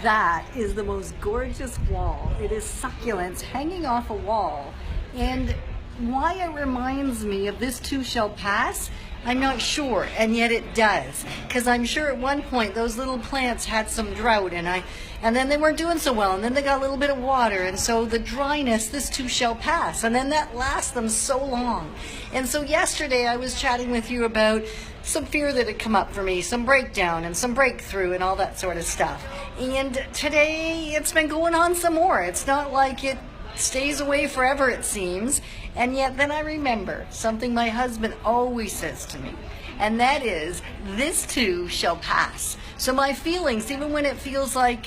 That is the most gorgeous wall. It is succulents hanging off a wall. And why it reminds me of this too shall pass, I'm not sure, and yet it does. Because I'm sure at one point those little plants had some drought and then they weren't doing so well, and then they got a little bit of water, and so the dryness, this too shall pass, and then that lasts them so long. And so yesterday I was chatting with you about some fear that had come up for me, some breakdown and some breakthrough and all that sort of stuff. And today it's been going on some more. It's not like it stays away forever, it seems. And yet then I remember something my husband always says to me, and that is, this too shall pass. So my feelings, even when it feels like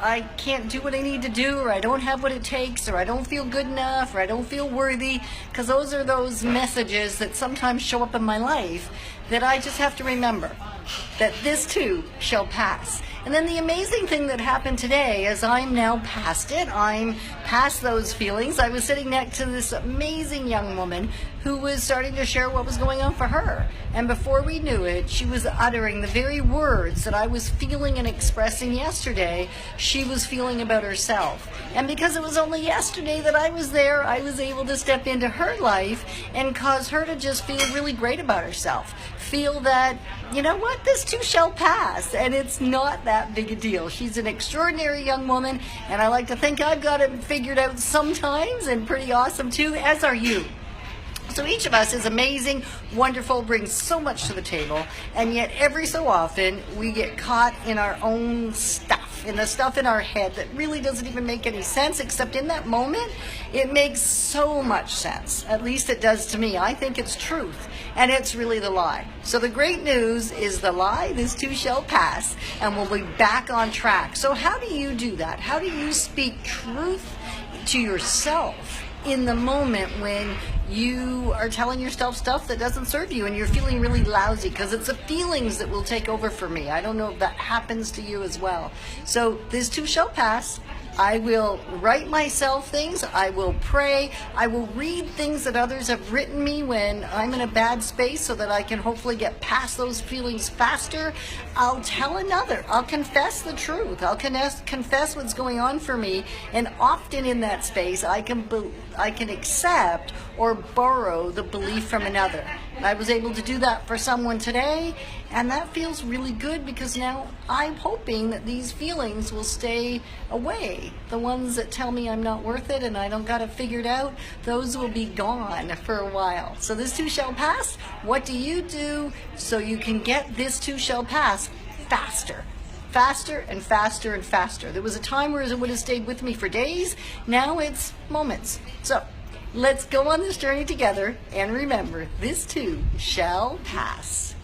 I can't do what I need to do, or I don't have what it takes, or I don't feel good enough, or I don't feel worthy, because those are those messages that sometimes show up in my life that I just have to remember that this too shall pass. And then the amazing thing that happened today is I'm now past it. I'm past those feelings. I was sitting next to this amazing young woman who was starting to share what was going on for her. And before we knew it, she was uttering the very words that I was feeling and expressing yesterday, she was feeling about herself. And because it was only yesterday that I was there, I was able to step into her life and cause her to just feel really great about herself. Feel that, you know what, this too shall pass, and it's not that big a deal. She's an extraordinary young woman, and I like to think I've got it figured out sometimes, and pretty awesome too, as are you. So each of us is amazing, wonderful, brings so much to the table, and yet every so often we get caught in our own stuff, in the stuff in our head that really doesn't even make any sense, except in that moment it makes so much sense. At least it does to me. I think it's truth, and it's really the lie. So the great news is the lie, this too shall pass, and we'll be back on track. So how do you do that? How do you speak truth to yourself in the moment when you are telling yourself stuff that doesn't serve you and you're feeling really lousy? Because it's the feelings that will take over for me. I don't know if that happens to you as well. So this too shall pass. I will write myself things, I will pray, I will read things that others have written me when I'm in a bad space so that I can hopefully get past those feelings faster. I'll tell another, I'll confess the truth, I'll confess what's going on for me, and often in that space I can accept or borrow the belief from another. I was able to do that for someone today, and that feels really good because now I'm hoping that these feelings will stay away. The ones that tell me I'm not worth it and I don't got it figured out, those will be gone for a while. So this too shall pass. What do you do so you can get this too shall pass faster? Faster and faster and faster. There was a time where it would have stayed with me for days. Now it's moments. So let's go on this journey together and remember, this too shall pass.